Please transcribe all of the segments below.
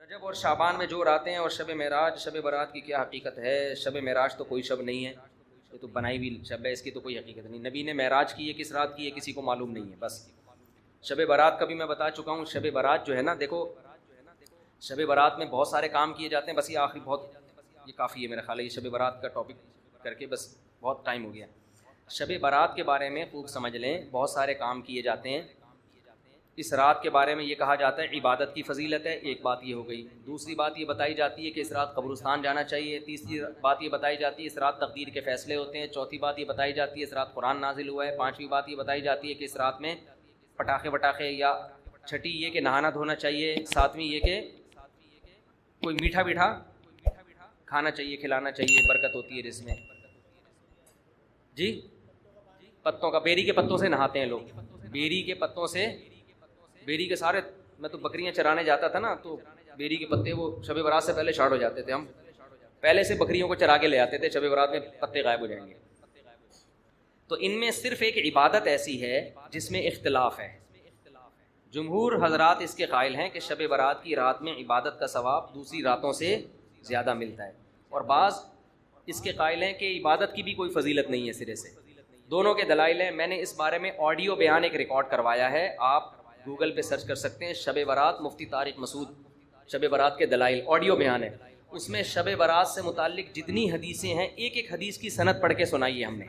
رجب اور شعبان میں جو راتیں ہیں اور شب معراج شب برات کی کیا حقیقت ہے؟ شب معراج تو کوئی شب نہیں ہے، یہ تو بنائی ہوئی شب ہے، اس کی تو کوئی حقیقت نہیں۔ نبی نے معراج کی ہے کس رات کی ہے کسی کو معلوم نہیں ہے۔ بس شب برات کا بھی میں بتا چکا ہوں۔ شب برات جو ہے نا، دیکھو شب برات میں بہت سارے کام کیے جاتے ہیں، بس یہ آخری بہت یہ کافی ہے میرا خیال ہے، یہ شب برات کا ٹاپک کر کے بس بہت ٹائم ہو گیا۔ شب برات کے بارے میں خوب سمجھ لیں، بہت سارے کام کیے جاتے ہیں۔ اس رات کے بارے میں یہ کہا جاتا ہے عبادت کی فضیلت ہے، ایک بات یہ ہو گئی۔ دوسری بات یہ بتائی جاتی ہے کہ اس رات قبرستان جانا چاہیے۔ تیسری بات یہ بتائی جاتی ہے اس رات تقدیر کے فیصلے ہوتے ہیں۔ چوتھی بات یہ بتائی جاتی ہے اس رات قرآن نازل ہوا ہے۔ پانچویں بات یہ بتائی جاتی ہے کہ اس رات میں پٹاخے وٹاخے، یا چھٹی یہ کہ نہانا دھونا چاہیے۔ ساتویں یہ کہ کوئی میٹھا میٹھا کھانا چاہیے، کھلانا چاہیے، برکت ہوتی ہے جس میں۔ جی پتوں کا، بیری کے پتوں سے نہاتے ہیں لوگ، بیری کے پتوں سے، بیری کے سارے، میں تو بکریاں چرانے جاتا تھا نا، تو بیری کے پتے وہ شب برات سے پہلے شارٹ ہو جاتے تھے، ہم پہلے سے بکریوں کو چرا کے لے آتے تھے، شب برات میں پتے غائب ہو جائیں گے۔ تو ان میں صرف ایک عبادت ایسی ہے جس میں اختلاف ہے۔ جمہور حضرات اس کے قائل ہیں کہ شب برات کی رات میں عبادت کا ثواب دوسری راتوں سے زیادہ ملتا ہے، اور بعض اس کے قائل ہیں کہ عبادت کی بھی کوئی فضیلت نہیں ہے سرے سے۔ دونوں کے دلائل ہیں۔ میں نے اس بارے میں آڈیو بیان ایک ریکارڈ کروایا ہے، آپ گوگل پہ سرچ کر سکتے ہیں، شب برات مفتی طارق مسعود، شب برات کے دلائل، آڈیو بیان ہے۔ اس میں شب برات سے متعلق جتنی حدیثیں ہیں، ایک ایک حدیث کی سند پڑھ کے سنائی ہے ہم نے،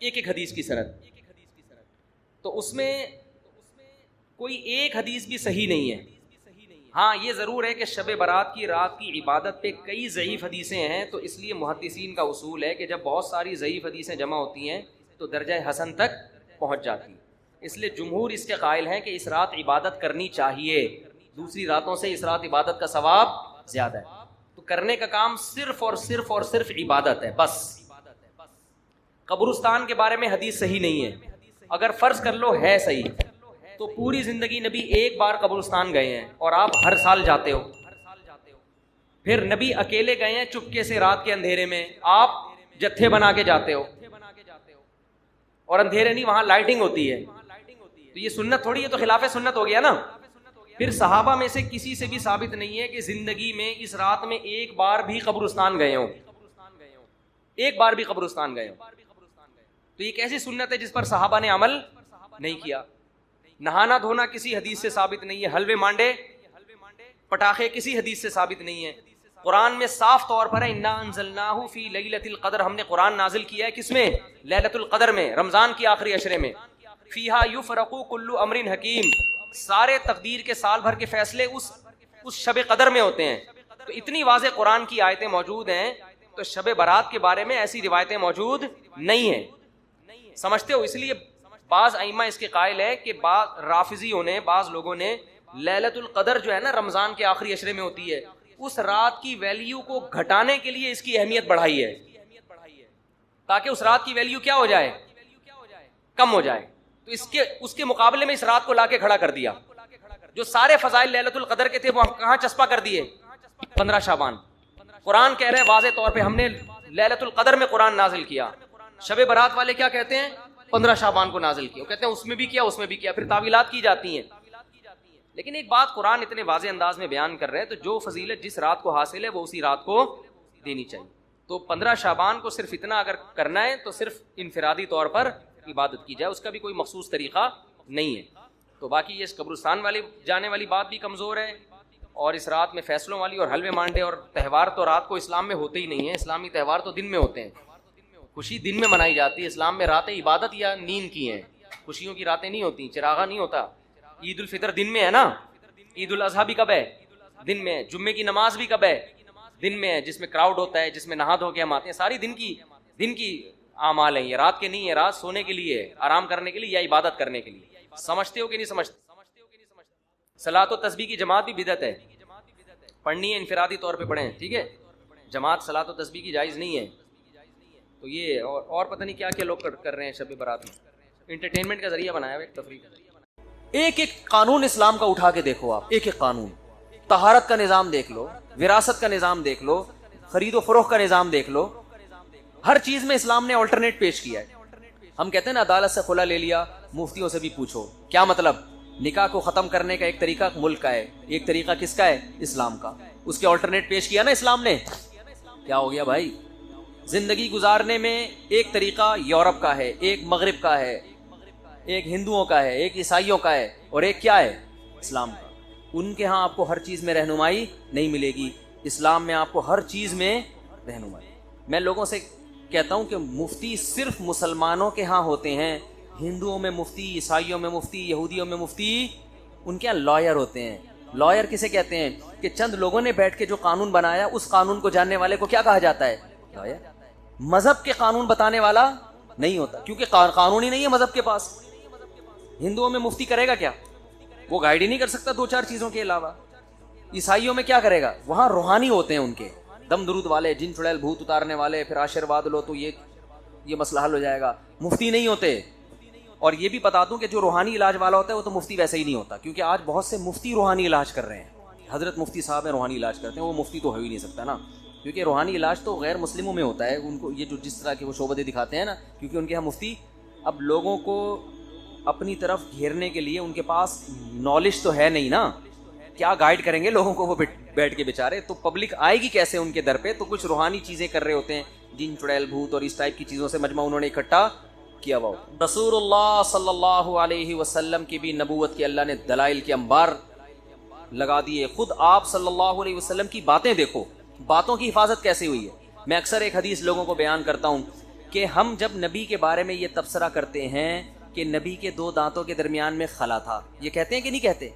ایک ایک حدیث کی سند۔ تو اس میں کوئی ایک حدیث بھی صحیح نہیں ہے۔ ہاں یہ ضرور ہے کہ شب برات کی رات کی عبادت پہ کئی ضعیف حدیثیں ہیں، تو اس لیے محدثین کا اصول ہے کہ جب بہت ساری ضعیف حدیثیں جمع ہوتی ہیں تو درجہ حسن تک پہنچ جاتی ہیں۔ اس لیے جمہور اس کے قائل ہیں کہ اس رات عبادت کرنی چاہیے، دوسری راتوں سے اس رات عبادت کا ثواب زیادہ ہے۔ تو کرنے کا کام صرف اور صرف اور صرف عبادت ہے بس۔ قبرستان کے بارے میں حدیث صحیح نہیں ہے، اگر فرض کر لو ہے صحیح، تو پوری زندگی نبی ایک بار قبرستان گئے ہیں اور آپ ہر سال جاتے ہو۔ پھر نبی اکیلے گئے ہیں چپکے سے رات کے اندھیرے میں، آپ جتھے بنا کے جاتے ہو، اور اندھیرے نہیں، وہاں لائٹنگ ہوتی ہے، تو یہ سنت تھوڑی ہے، تو خلاف سنت ہو گیا نا۔ پھر صحابہ میں سے کسی سے بھی ثابت نہیں ہے کہ زندگی میں اس رات میں ایک بار بھی قبرستان گئے ہوں، ایک بار بھی قبرستان گئے ہوں۔ تو یہ کیسی سنت ہے جس پر صحابہ نے عمل نہیں کیا؟ نہانا دھونا کسی حدیث سے ثابت نہیں ہے، حلوے مانڈے پٹاخے کسی حدیث سے ثابت نہیں ہے۔ قرآن میں صاف طور پر ہے انا انزلناہ فی لیلۃ القدر، ہم نے قرآن نازل کیا ہے کس میں؟ لیلۃ القدر میں، رمضان کی آخری عشرے میں۔ فیہا یفرق کل امر حکیم، سارے تقدیر کے سال بھر کے فیصلے اس شب قدر میں ہوتے ہیں۔ تو اتنی واضح قرآن کی آیتیں موجود ہیں، تو شب برات کے بارے میں ایسی روایتیں موجود نہیں ہیں، سمجھتے ہو؟ اس لیے بعض ائمہ اس کے قائل ہے کہ بعض رافضیوں نے، بعض لوگوں نے لیلۃ القدر جو ہے نا رمضان کے آخری عشرے میں ہوتی ہے، اس رات کی ویلیو کو گھٹانے کے لیے اس کی اہمیت بڑھائی ہے، تاکہ اس رات کی ویلیو کیا ہو جائے؟ کم ہو جائے۔ تو اس کے مقابلے میں اس رات کو لا کے کھڑا کر دیا۔ جو سارے فضائل لیلۃ القدر کے تھے وہ کہاں چسپا کر دیے؟ 15 شعبان۔ قرآن کہہ رہے ہیں واضح طور پہ ہم نے لیلۃ القدر میں قرآن نازل کیا۔ شب برات والے کیا کہتے ہیں؟ 15 شعبان کو نازل کیا، وہ کہتے ہیں اس میں بھی کیا، اس میں بھی کیا، پھر تعویلات کی جاتی ہیں۔ لیکن ایک بات قرآن اتنے واضح انداز میں بیان کر رہے ہیں، تو جو فضیلت جس رات کو حاصل ہے وہ اسی رات کو دینی چاہیے۔ تو 15 شعبان کو صرف اتنا اگر کرنا ہے تو صرف انفرادی طور پر عبادت کی جائے، اس کا بھی کوئی مخصوص طریقہ نہیں ہے۔ تو باقی یہ قبرستان والی جانے والی بات بھی کمزور ہے، اور اس رات میں فیصلوں والی اور حلوے مانڈے اور تہوار تو رات کو اسلام میں ہوتے ہی نہیں ہیں۔ اسلامی تہوار تو دن میں ہوتے ہیں، خوشی دن میں منائی جاتی ہے۔ اسلام میں راتیں عبادت یا نیند کی ہیں، خوشیوں کی راتیں نہیں ہوتی، چراغا نہیں ہوتا۔ عید الفطر دن میں ہے نا، عید الاضحیٰ بھی کب ہے؟ دن میں ہے۔ جمعے کی نماز بھی کب ہے؟ دن میں ہے، جس میں کراؤڈ ہوتا ہے، جس میں نہا دھو کے ہم آتے ہیں، ساری دن کی اعمال ہیں، یہ رات کے نہیں ہے۔ رات سونے کے لیے، آرام کرنے کے لیے یا عبادت کرنے کے لیے۔ سمجھتے ہو کہ نہیں سمجھتے؟ صلاۃ و تسبیح کی جماعت بھی بدعت ہے، پڑھنی ہے انفرادی طور پہ پڑھیں، ٹھیک ہے؟ جماعت صلاۃ و تسبیح کی جائز نہیں ہے۔ تو یہ اور پتہ نہیں کیا کیا لوگ کر رہے ہیں شب برات میں، انٹرٹینمنٹ کا ذریعہ بنایا ہوا ہے، تفریح۔ ایک ایک قانون اسلام کا اٹھا کے دیکھو آپ، ایک ایک قانون، طہارت کا نظام دیکھ لو، وراثت کا نظام دیکھ لو، خرید و فروخت کا نظام دیکھ لو، ہر چیز میں اسلام نے آلٹرنیٹ پیش کیا ہے۔ ہم کہتے ہیں نا عدالت سے خلا لے لیا، مفتیوں سے بھی پوچھو، کیا مطلب؟ نکاح کو ختم کرنے کا ایک طریقہ ملک کا ہے, ایک طریقہ کس کا ہے؟ اسلام کا. اس کے آلٹرنیٹ پیش کیا نا اسلام نے. کیا ہو گیا بھائی؟ زندگی گزارنے میں ایک طریقہ یورپ کا ہے, ایک مغرب کا ہے, ایک ہندوؤں کا ہے, ایک عیسائیوں کا ہے, اور ایک کیا ہے؟ اسلام کا. ان کے ہاں آپ کو ہر چیز میں رہنمائی نہیں ملے گی, اسلام میں آپ کو ہر چیز میں رہنمائی. میں لوگوں سے کہتا ہوں کہ مفتی صرف مسلمانوں کے ہاں ہوتے ہیں, ہندوؤں میں مفتی, عیسائیوں میں مفتی, یہودیوں میں مفتی, ان کے یہاں لائر ہوتے ہیں. لائر کسے کہتے ہیں؟ کہ چند لوگوں نے بیٹھ کے جو قانون بنایا اس قانون کو جاننے والے کو کیا کہا جاتا ہے؟ لائر. مذہب کے قانون بتانے والا نہیں ہوتا, کیونکہ قانون ہی نہیں ہے مذہب کے پاس. ہندوؤں میں مفتی کرے گا کیا؟ وہ گائیڈ ہی نہیں کر سکتا دو چار چیزوں کے علاوہ. عیسائیوں میں کیا کرے گا؟ وہاں روحانی ہوتے ہیں ان کے, دم درود والے, جن چڑیل بھوت اتارنے والے, پھر آشیرواد لو تو یہ مسئلہ حل ہو جائے گا. مفتی نہیں ہوتے. اور یہ بھی بتا دوں کہ جو روحانی علاج والا ہوتا ہے وہ تو مفتی ویسے ہی نہیں ہوتا, کیونکہ آج بہت سے مفتی روحانی علاج کر رہے ہیں. حضرت مفتی صاحب ہیں روحانی علاج کرتے ہیں, وہ مفتی تو ہو ہی نہیں سکتا نا, کیونکہ روحانی علاج تو غیر مسلموں میں ہوتا ہے. ان کو یہ جو جس طرح کے وہ شعبدے دکھاتے ہیں نا, کیونکہ ان کے یہاں مفتی اب لوگوں کو اپنی طرف گھیرنے کے لیے ان کے پاس نالج تو ہے نہیں نا, کیا گائیڈ کریں گے لوگوں کو وہ بیٹھ کے بیچارے. تو پبلک آئے گی کیسے ان کے در پہ؟ تو کچھ روحانی چیزیں کر رہے ہوتے ہیں, جن چڑیل بھوت اور اس ٹائپ کی چیزوں سے مجمع انہوں نے اکٹھا کیا ہوا. رسول اللہ صلی اللہ علیہ وسلم کی بھی نبوت کے اللہ نے دلائل کے انبار لگا دیے. خود آپ صلی اللہ علیہ وسلم کی باتیں دیکھو, باتوں کی حفاظت کیسے ہوئی ہے. میں اکثر ایک حدیث لوگوں کو بیان کرتا ہوں کہ ہم جب نبی کے بارے میں یہ تبصرہ کرتے ہیں کہ نبی کے دو دانتوں کے درمیان میں خلا تھا, یہ کہتے ہیں کہ نہیں کہتے؟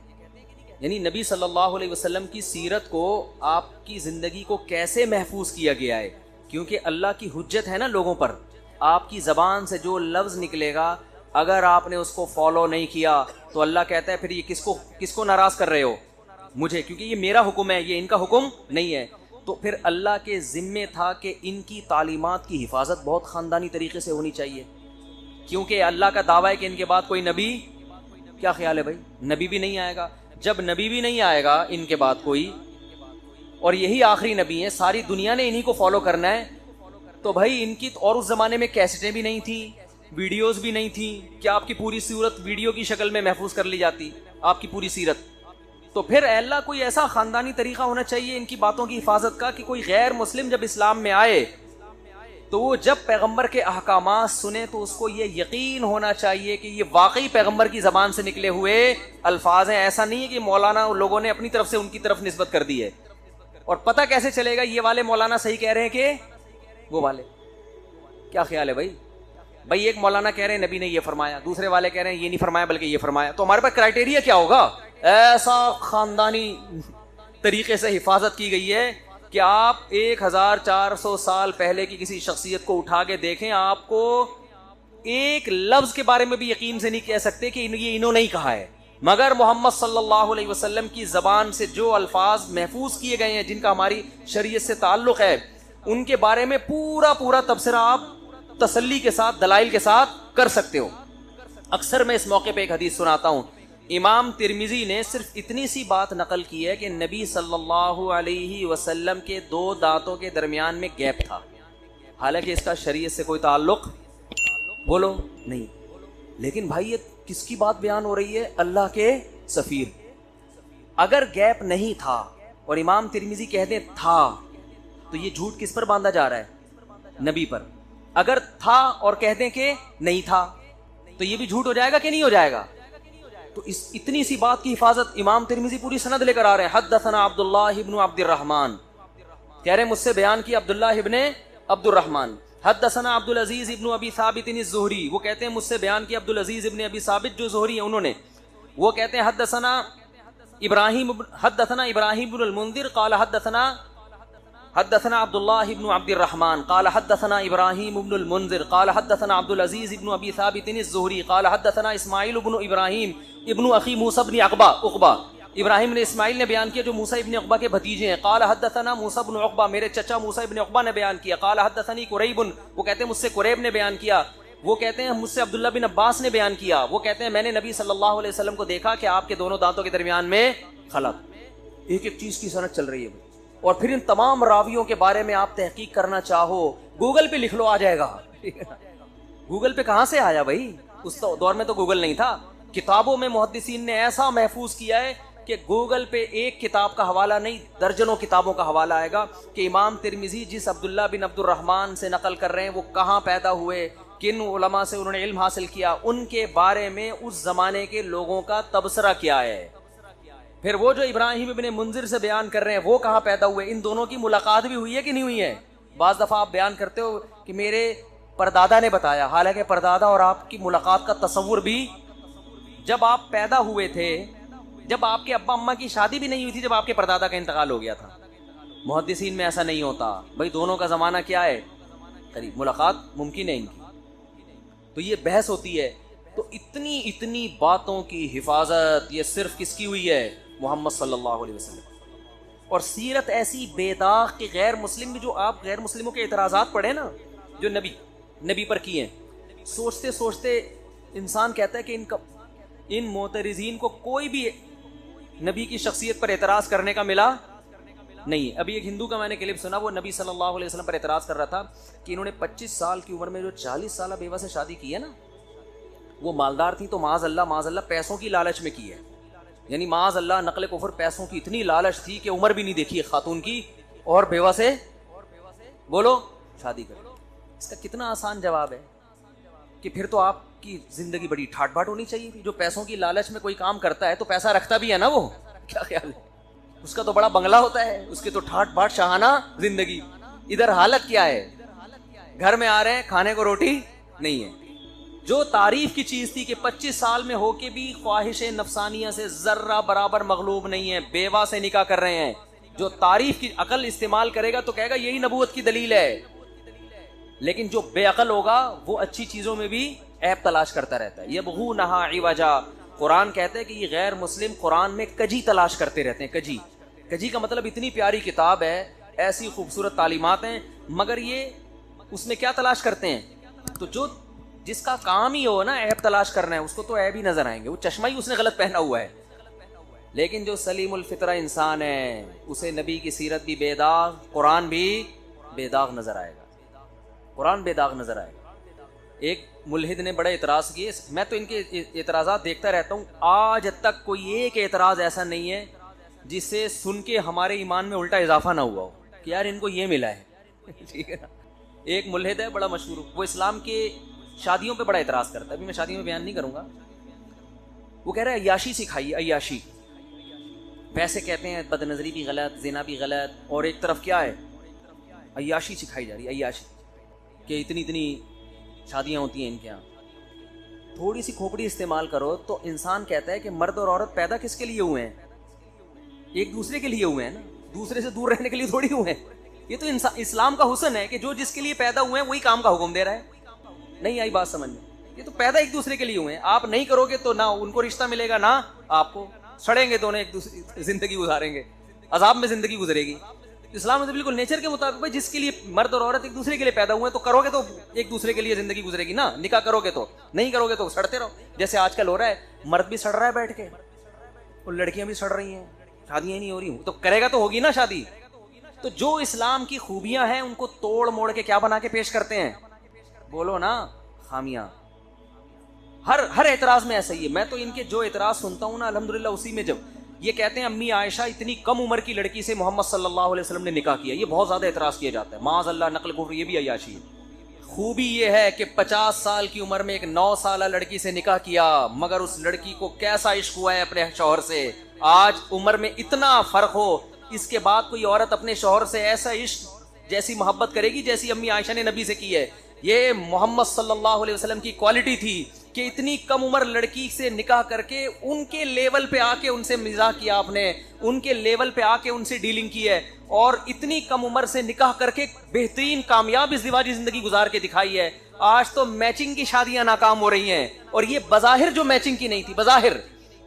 یعنی نبی صلی اللہ علیہ وسلم کی سیرت کو, آپ کی زندگی کو کیسے محفوظ کیا گیا ہے, کیونکہ اللہ کی حجت ہے نا لوگوں پر. آپ کی زبان سے جو لفظ نکلے گا اگر آپ نے اس کو فالو نہیں کیا تو اللہ کہتا ہے پھر یہ کس کو ناراض کر رہے ہو؟ مجھے, کیونکہ یہ میرا حکم ہے, یہ ان کا حکم نہیں ہے. تو پھر اللہ کے ذمے تھا کہ ان کی تعلیمات کی حفاظت بہت خاندانی طریقے سے ہونی چاہیے, کیونکہ اللہ کا دعویٰ ہے کہ ان کے بعد کوئی نبی, کیا خیال ہے بھائی؟ نبی بھی نہیں آئے گا. جب نبی بھی نہیں آئے گا ان کے بعد کوئی, اور یہی آخری نبی ہیں, ساری دنیا نے انہی کو فالو کرنا ہے, تو بھائی ان کی اور اس زمانے میں کیسٹیں بھی نہیں تھیں, ویڈیوز بھی نہیں تھیں, کیا آپ کی پوری صورت ویڈیو کی شکل میں محفوظ کر لی جاتی آپ کی پوری سیرت؟ تو پھر اے اللہ کوئی ایسا خاندانی طریقہ ہونا چاہیے ان کی باتوں کی حفاظت کا کہ کوئی غیر مسلم جب اسلام میں آئے تو وہ جب پیغمبر کے احکامات سنے تو اس کو یہ یقین ہونا چاہیے کہ یہ واقعی پیغمبر کی زبان سے نکلے ہوئے الفاظ ہیں. ایسا نہیں ہے کہ مولانا لوگوں نے اپنی طرف سے ان کی طرف نسبت کر دی ہے. اور پتہ کیسے چلے گا یہ والے مولانا صحیح کہہ رہے ہیں کہ وہ والے؟ کیا خیال ہے بھائی؟ بھائی ایک مولانا کہہ رہے ہیں نبی نے یہ فرمایا, دوسرے والے کہہ رہے ہیں یہ نہیں فرمایا بلکہ یہ فرمایا, تو ہمارے پاس کرائٹیریا کیا ہوگا؟ ایسا خاندانی طریقے سے حفاظت کی گئی ہے کہ آپ 1400 سال پہلے کی کسی شخصیت کو اٹھا کے دیکھیں, آپ کو ایک لفظ کے بارے میں بھی یقین سے نہیں کہہ سکتے کہ یہ انہوں نے ہی کہا ہے, مگر محمد صلی اللہ علیہ وسلم کی زبان سے جو الفاظ محفوظ کیے گئے ہیں جن کا ہماری شریعت سے تعلق ہے ان کے بارے میں پورا تبصرہ آپ تسلی کے ساتھ, دلائل کے ساتھ کر سکتے ہو. اکثر میں اس موقع پہ ایک حدیث سناتا ہوں. امام ترمذی نے صرف اتنی سی بات نقل کی ہے کہ نبی صلی اللہ علیہ وسلم کے دو دانتوں کے درمیان میں گیپ تھا, حالانکہ اس کا شریعت سے کوئی تعلق بولو نہیں. لیکن بھائی یہ کس کی بات بیان ہو رہی ہے؟ اللہ کے سفیر. اگر گیپ نہیں تھا اور امام ترمذی کہتے تھا تو یہ جھوٹ کس پر باندھا جا رہا ہے؟ نبی پر. اگر تھا اور کہتے کہ نہیں تھا تو یہ بھی جھوٹ ہو جائے گا کہ نہیں ہو جائے گا؟ تو اس اتنی سی بات کی حفاظت امام ترمذی پوری سند لے کر آ رہے ہیں. حدثنا عبداللہ ابن عبد الرحمن, کہہ رہے ہیں مجھ سے بیان کی عبداللہ ابن عبد الرحمن. حدثنا عبد العزیز ابن ابی ثابت الزہری, وہ کہتے ہیں مجھ سے بیان کی عبد العزیز ابن ابی ثابت جو زہری ہیں انہوں نے, وہ کہتے ہیں حدثنا ابراہیم بن المنذر قال حدثنا عبد الله بن عبد الرحمن قال حدثنا ابراہیم بن المنذر قال حدثنا عبد العزيز بن ابي ثابت الزهري قال حدثنا اسماعیل بن ابراہیم ابن اخی موسیٰ بن عقبہ. ابراہیم نے اسماعیل نے بیان کیا جو موسیٰ ابن عقبہ کے بھتیجے ہیں. قال حدثنا موسیٰ بن عقبہ, میرے چچا موسیٰ ابن عقبہ نے بیان کیا. قال حدثني قریب, وہ کہتے ہیں مجھ سے قریب نے بیان کیا. وہ کہتے ہیں مجھ سے عبداللہ بن عباس نے بیان کیا. وہ کہتے ہیں میں نے نبی صلی اللہ علیہ وسلم کو دیکھا کہ آپ کے دونوں دانتوں کے درمیان میں خلا. ایک چیز کی سند چل رہی ہے. اور پھر ان تمام راویوں کے بارے میں آپ تحقیق کرنا چاہو گوگل پہ لکھ لو, آ جائے گا. گوگل پہ کہاں سے آیا بھائی؟ اس دور میں تو گوگل نہیں تھا. کتابوں میں محدثین نے ایسا محفوظ کیا ہے کہ گوگل پہ ایک کتاب کا حوالہ نہیں درجنوں کتابوں کا حوالہ آئے گا کہ امام ترمذی جس عبداللہ بن عبد الرحمن سے نقل کر رہے ہیں وہ کہاں پیدا ہوئے، کن علماء سے انہوں نے علم حاصل کیا، ان کے بارے میں اس زمانے کے لوگوں کا تبصرہ کیا ہے. پھر وہ جو ابراہیم ابن منذر سے بیان کر رہے ہیں وہ کہاں پیدا ہوئے، ان دونوں کی ملاقات بھی ہوئی ہے کہ نہیں ہوئی ہے. بعض دفعہ آپ بیان کرتے ہو کہ میرے پردادا نے بتایا، حالانکہ پردادا اور آپ کی ملاقات کا تصور بھی جب آپ پیدا ہوئے تھے، جب آپ کے ابا اماں کی شادی بھی نہیں ہوئی تھی، جب آپ کے پردادا کا انتقال ہو گیا تھا. محدثین میں ایسا نہیں ہوتا بھائی، دونوں کا زمانہ کیا ہے، قریب، ملاقات ممکن ہے ان کی. تو یہ بحث ہوتی ہے. تو اتنی باتوں کی حفاظت یہ صرف کس کی ہوئی ہے، محمد صلی اللہ علیہ وسلم. اور سیرت ایسی بے داغ کہ غیر مسلم بھی، جو آپ غیر مسلموں کے اعتراضات پڑھیں نا جو نبی پر کیے ہیں، سوچتے سوچتے انسان کہتا ہے کہ ان معترضین کو کوئی بھی نبی کی شخصیت پر اعتراض کرنے کا ملا نہیں. ابھی ایک ہندو کا میں نے کلپ سنا، وہ نبی صلی اللہ علیہ وسلم پر اعتراض کر رہا تھا کہ انہوں نے 25 سال کی عمر میں جو 40 سالہ بیوہ سے شادی کی ہے نا، وہ مالدار تھی تو معاذ اللہ پیسوں کی لالچ میں کی ہے. یعنی معاذ اللہ نقل کفر، پیسوں کی اتنی لالچ تھی کہ عمر بھی نہیں دیکھی خاتون کی اور بیوہ سے بولو شادی کر. اس کا کتنا آسان جواب ہے کہ پھر تو آپ کی زندگی بڑی ٹھاٹ بھاٹ ہونی چاہیے تھی. جو پیسوں کی لالچ میں کوئی کام کرتا ہے تو پیسہ رکھتا بھی ہے نا، وہ کیا خیال ہے، اس کا تو بڑا بنگلہ ہوتا ہے، اس کے تو ٹھاٹ بھاٹ شاہانہ زندگی. ادھر حالت کیا ہے، گھر میں آ رہے ہیں کھانے کو روٹی نہیں ہے. جو تعریف کی چیز تھی کہ 25 سال میں ہو کے بھی خواہش نفسانیہ سے ذرہ برابر مغلوب نہیں ہے، بیوہ سے نکاح کر رہے ہیں، جو تعریف کی عقل استعمال کرے گا تو کہے گا یہی نبوت کی دلیل ہے. لیکن جو بے عقل ہوگا وہ اچھی چیزوں میں بھی عیب تلاش کرتا رہتا ہے. یبغونہا عوجا، قرآن کہتا ہے کہ یہ غیر مسلم قرآن میں کجی تلاش کرتے رہتے ہیں. کجی کا مطلب اتنی پیاری کتاب ہے، ایسی خوبصورت تعلیمات ہیں، مگر یہ اس میں کیا تلاش کرتے ہیں. تو جس کا کام ہی ہو نا عیب تلاش کرنا ہے، اس کو تو عیب ہی نظر آئیں گے، وہ چشمہ ہی اس نے غلط پہنا ہوا ہے. لیکن جو سلیم الفطرہ انسان ہے اسے نبی کی سیرت بھی بے داغ، قرآن بھی بے داغ نظر آئے گا. قرآن بے داغ نظر آئے گا. ایک ملحد نے بڑے اعتراض کیے، میں تو ان کے اعتراضات دیکھتا رہتا ہوں، آج تک کوئی ایک اعتراض ایسا نہیں ہے جسے سن کے ہمارے ایمان میں الٹا اضافہ نہ ہوا ہو کہ یار ان کو یہ ملا ہے. ٹھیک ہے نا. ایک ملحد ہے بڑا مشہور، وہ اسلام کے شادیوں پہ بڑا اعتراض کرتا ہے. ابھی میں شادیوں میں بیان نہیں کروں گا. وہ کہہ رہا ہے عیاشی سکھائی، عیاشی. ویسے کہتے ہیں بد نظری بھی غلط، زنا بھی غلط، اور ایک طرف کیا ہے، عیاشی سکھائی جا رہی ہے. عیاشی کہ اتنی شادیاں ہوتی ہیں ان کے یہاں. تھوڑی سی کھوپڑی استعمال کرو تو انسان کہتا ہے کہ مرد اور عورت پیدا کس کے لیے ہوئے ہیں، ایک دوسرے کے لیے ہوئے ہیں نا، دوسرے سے دور رہنے کے لیے تھوڑی ہوئے ہیں. یہ تو اسلام کا حسن ہے کہ جو جس کے لیے پیدا ہوئے ہیں وہی کام کا حکم دے رہا ہے. نہیں آئی بات سمجھ میں؟ یہ تو پیدا ایک دوسرے کے لیے ہوئے ہیں. آپ نہیں کرو گے تو نہ ان کو رشتہ ملے گا، نہ آپ کو. سڑیں گے دونوں، ایک دوسری زندگی گزاریں گے، عذاب میں زندگی گزرے گی. اسلام میں تو بالکل نیچر کے مطابق بھائی جس کے لیے مرد اور عورت ایک دوسرے کے لیے پیدا ہوئے ہیں تو کرو گے تو ایک دوسرے کے لیے زندگی گزرے گی نا. نکاح کرو گے تو، نہیں کرو گے تو سڑتے رہو. جیسے آج کل ہو رہا ہے، مرد بھی سڑ رہا ہے بیٹھ کے اور لڑکیاں بھی سڑ رہی ہیں، شادیاں ہی نہیں ہو رہی ہوں. تو کرے گا تو ہوگی نا شادی. تو جو اسلام کی خوبیاں ہیں ان کو توڑ موڑ کے کیا بنا کے پیش کرتے ہیں، بولو نا، خامیاں. ہر اعتراض میں ایسا ہی ہے. میں تو ان کے جو اعتراض سنتا ہوں نا الحمدللہ، اسی میں جب یہ کہتے ہیں امی عائشہ اتنی کم عمر کی لڑکی سے محمد صلی اللہ علیہ وسلم نے نکاح کیا، یہ بہت زیادہ اعتراض کیا جاتا ہے. معاذ اللہ نقل کفر، یہ بھی عیاشی ہے. خوبی یہ ہے کہ 50 سال کی عمر میں ایک 9 سالہ لڑکی سے نکاح کیا، مگر اس لڑکی کو کیسا عشق ہوا ہے اپنے شوہر سے. آج عمر میں اتنا فرق ہو، اس کے بعد کوئی عورت اپنے شوہر سے ایسا عشق جیسی محبت کرے گی جیسی امی عائشہ نے نبی سے کی ہے. یہ محمد صلی اللہ علیہ وسلم کی کوالٹی تھی کہ اتنی کم عمر لڑکی سے نکاح کر کے ان کے لیول پہ آ کے ان سے مزاح کیا آپ نے، ان کے لیول پہ آ کے ان سے ڈیلنگ کی ہے، اور اتنی کم عمر سے نکاح کر کے بہترین کامیاب ازدواجی زندگی گزار کے دکھائی ہے. آج تو میچنگ کی شادیاں ناکام ہو رہی ہیں، اور یہ بظاہر جو میچنگ کی نہیں تھی، بظاہر